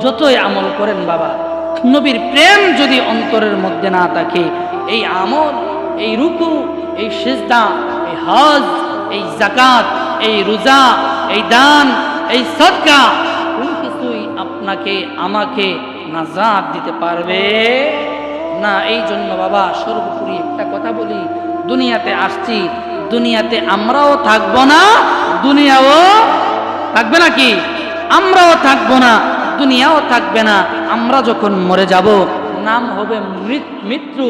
যতই আমল করেন বাবা, নবীর প্রেম যদি অন্তরের মধ্যে না থাকে, এই আমল, এই রুকু, এই সিজদা, এই হজ, এই যাকাত, এই রোজা, এই দান, এই সদকা, কোন কিছুই আপনাকে আমাকে নাজাত দিতে পারবে না। এই জন্য বাবা সর্বোপরি একটা কথা বলি, দুনিয়াতে আসছি, দুনিয়াতে আমরাও থাকবো না, দুনিয়াও থাকবে নাকি? আমরাও থাকবো না, দুনিয়াও থাকবে না। আমরা যখন মরে যাব নাম হবে মৃত্যু,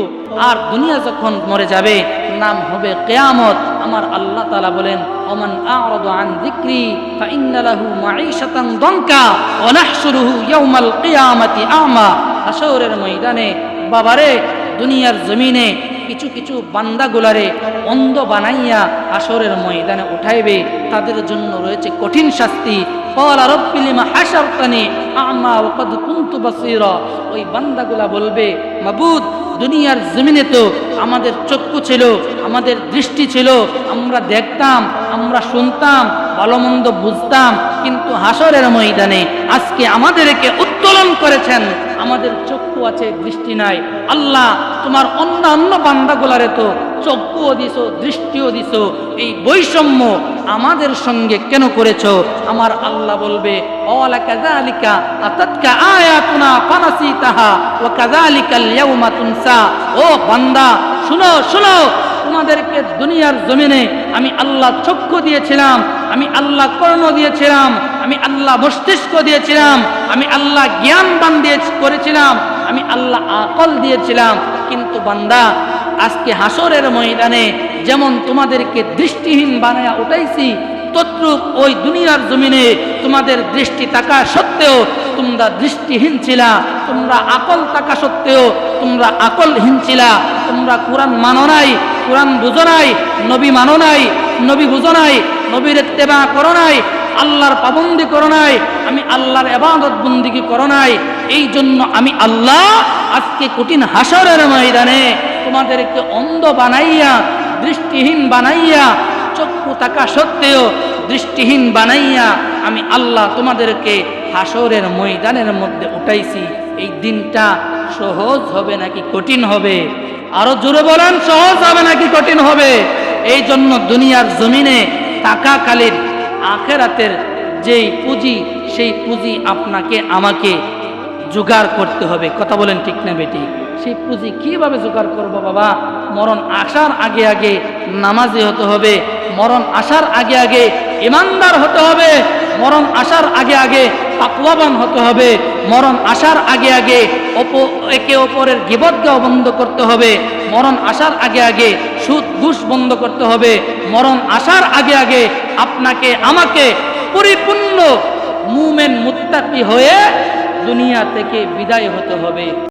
আর দুনিয়া যখন মরে যাবে নাম হবে কিয়ামত। আমার আল্লাহ তাআলা বলেন, ওমান আ'রাদা আন যিকরি ফাইন্না লাহু মাঈশাতান দনকা ওয়া নাহশুরুহু ইয়াওমাল কিয়ামাতি আ'মা। হাশরের ময়দানে বাবারে, দুনিয়ার জমিনে কিছু কিছু বান্দাগুলারে অন্ধ বানাইয়া হাশরের ময়দানে উঠাইবে, তাদের জন্য রয়েছে কঠিন শাস্তি। ক্বালা রাব্বি লিমা হাশারতানি আ'মা ওয়া ক্বাদ কুনতু বাসীরা। ওই বান্দাগুলা বলবে, মাবুদ, দুনিয়ার জমিনে তো আমাদের চক্ষু ছিল, আমাদের দৃষ্টি ছিল, আমরা দেখতাম, আমরা শুনতাম, ভালো মন্দ বুঝতাম, কিন্তু হাশরের ময়দানে আজকে আমাদেরকে উত্তোলন করেছেন, আমাদের চক্ষু আছে, দৃষ্টি নাই। আল্লাহ, তোমার অন্যান্য বান্দাগুলারে তো চক্ষুও দিছো, দৃষ্টিও দিছো, এই বৈষম্য আমাদের সঙ্গে কেন করেছো? আমার আল্লাহ বলবে, ওয়ালা কাযালিকা আতাতকা আয়াতুনা ফানাসিতাহা ওয়া কাযালিকাল ইয়াউমা তুনসা। ও বান্দা, শুনো শুনো, তোমাদেরকে দুনিয়ার জমিনে আমি আল্লাহ চক্ষু দিয়েছিলাম, আমি আল্লাহ কর্ণ দিয়েছিলাম, আমি আল্লাহ মস্তিষ্ক দিয়েছিলাম, আমি আল্লাহ জ্ঞান দান করেছিলাম, আমি আল্লাহ আকল দিয়েছিলাম, কিন্তু বান্দা আজকে হাশরের ময়দানে যেমন তোমাদেরকে দৃষ্টিহীন বানায়া উঠাইছি, তদ্রূপ ওই দুনিয়ার জমিনে তোমাদের দৃষ্টি থাকা সত্ত্বেও তোমরা দৃষ্টিহীন ছিলা, তোমরা আকল থাকা সত্ত্বেও তোমরা আকলহীন ছিলা। তোমরা কোরআন মানো নাই, কোরআন বুঝো নাই, নবী মানো নাই, নবী বুঝো নাই, নবীর ইত্তেবা করো নাই, আল্লাহর পাবন্দি করো নাই, আমি আল্লাহর ইবাদত বন্দেগী করো নাই। এই জন্য আমি আল্লাহ আজকে কঠিন হাশরের ময়দানে তোমাদেরকে অন্ধ বানাইয়া, দৃষ্টিহীন বানাইয়া, চক্ষু থাকা সত্ত্বেও দৃষ্টিহীন বানাইয়া আমি আল্লাহ তোমাদেরকে হাশরের ময়দানের মধ্যে উঠাইছি। এই দিনটা সহজ হবে নাকি কঠিন হবে? আরো জোরে বলেন, সহজ হবে নাকি কঠিন হবে? এই জন্য দুনিয়ার জমিনে থাকাকালীন আখিরাতের যেই পুঁজি, সেই পুঁজি আপনাকে আমাকে জোগাড় করতে হবে। কথা বলেন ঠিক না বেটি? সেই পুঁজি কিভাবে জোগাড় করবো বাবা? মরণ আসার আগে আগে নামাজি হতে হবে, মরণ আসার আগে আগে ইমানদার হতে হবে, মরণ আসার আগে আগে তাকওয়াবান হতে হবে, মরণ আসার আগে আগে একে অপরের গীবত গাওয়া বন্ধ করতে হবে, মরণ আসার আগে আগে সুদ ঘুষ বন্ধ করতে হবে, মরণ আসার আগে আগে আপনাকে আমাকে পরিপূর্ণ মুমিন মুত্তাকি হয়ে দুনিয়া থেকে বিদায় হতে হবে।